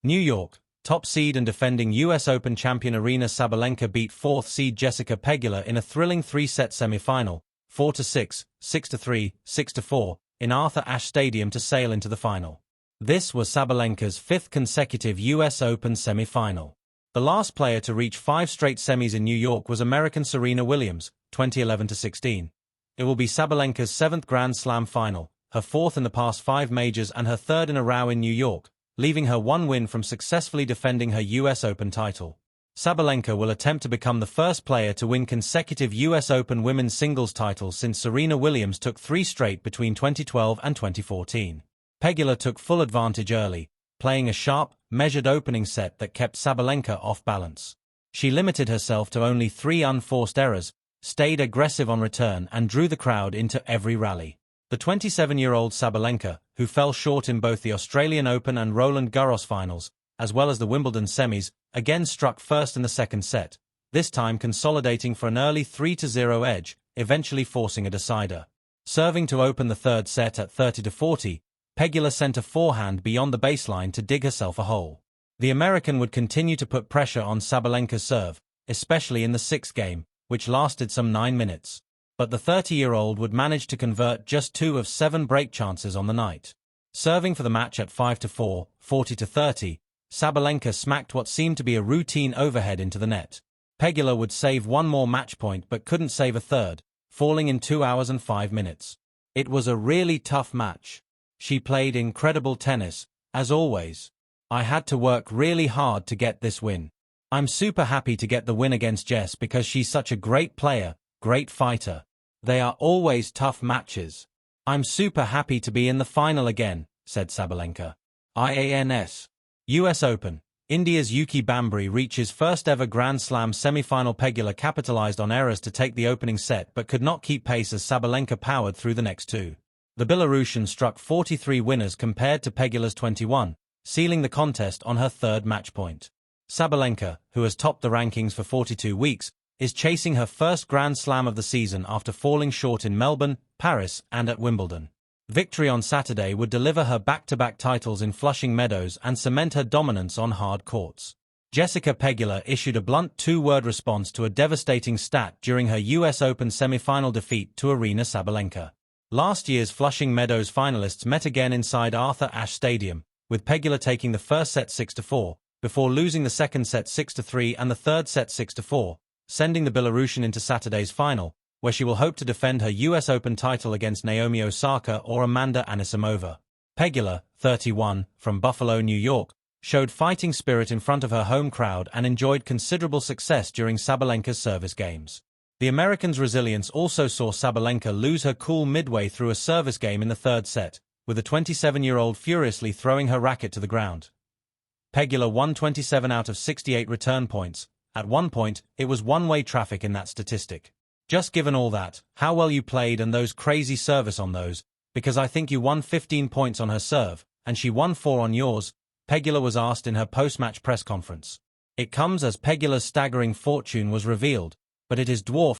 New York, top seed and defending US Open champion Aryna Sabalenka beat 4th seed Jessica Pegula in a thrilling 3-set semi-final, 4-6, 6-3, 6-4, in Arthur Ashe Stadium to sail into the final. This was Sabalenka's 5th consecutive US Open semi-final. The last player to reach 5 straight semis in New York was American Serena Williams, 2011-16. It will be Sabalenka's 7th Grand Slam final, her 4th in the past 5 majors and her 3rd in a row in New York, leaving her one win from successfully defending her US Open title. Sabalenka will attempt to become the first player to win consecutive US Open women's singles titles since Serena Williams took 3 straight between 2012 and 2014. Pegula took full advantage early, playing a sharp, measured opening set that kept Sabalenka off balance. She limited herself to only 3 unforced errors, stayed aggressive on return and drew the crowd into every rally. The 27-year-old Sabalenka, who fell short in both the Australian Open and Roland Garros finals, as well as the Wimbledon semis, again struck first in the second set, this time consolidating for an early 3-0 edge, eventually forcing a decider. Serving to open the third set at 30-40, Pegula sent a forehand beyond the baseline to dig herself a hole. The American would continue to put pressure on Sabalenka's serve, especially in the 6th game, which lasted some 9 minutes. But the 30-year-old would manage to convert just 2 of 7 break chances on the night. Serving for the match at 5-4, 40-30, Sabalenka smacked what seemed to be a routine overhead into the net. Pegula would save one more match point but couldn't save a third, falling in 2 hours and 5 minutes. It was a really tough match. She played incredible tennis, as always. I had to work really hard to get this win. I'm super happy to get the win against Jess because she's such a great player, great fighter. They are always tough matches. I'm super happy to be in the final again, said Sabalenka. IANS. US Open. India's Yuki Bambri reaches first ever Grand Slam semi-final. Pegula capitalized on errors to take the opening set but could not keep pace as Sabalenka powered through the next 2. The Belarusian struck 43 winners compared to Pegula's 21, sealing the contest on her 3rd match point. Sabalenka, who has topped the rankings for 42 weeks, is chasing her first Grand Slam of the season after falling short in Melbourne, Paris, and at Wimbledon. Victory on Saturday would deliver her back-to-back titles in Flushing Meadows and cement her dominance on hard courts. Jessica Pegula issued a blunt 2-word response to a devastating stat during her US Open semi-final defeat to Aryna Sabalenka. Last year's Flushing Meadows finalists met again inside Arthur Ashe Stadium, with Pegula taking the first set 6-4, before losing the second set 6-3 and the third set 6-4, sending the Belarusian into Saturday's final, where she will hope to defend her US Open title against Naomi Osaka or Amanda Anisimova. Pegula, 31, from Buffalo, New York, showed fighting spirit in front of her home crowd and enjoyed considerable success during Sabalenka's service games. The American's resilience also saw Sabalenka lose her cool midway through a service game in the 3rd set, with the 27-year-old furiously throwing her racket to the ground. Pegula won 27 out of 68 return points. At one point, it was one-way traffic in that statistic. Just given all that, how well you played and those crazy service on those, because I think you won 15 points on her serve, and she won 4 on yours, Pegula was asked in her post-match press conference. It comes as Pegula's staggering fortune was revealed, but it is dwarfed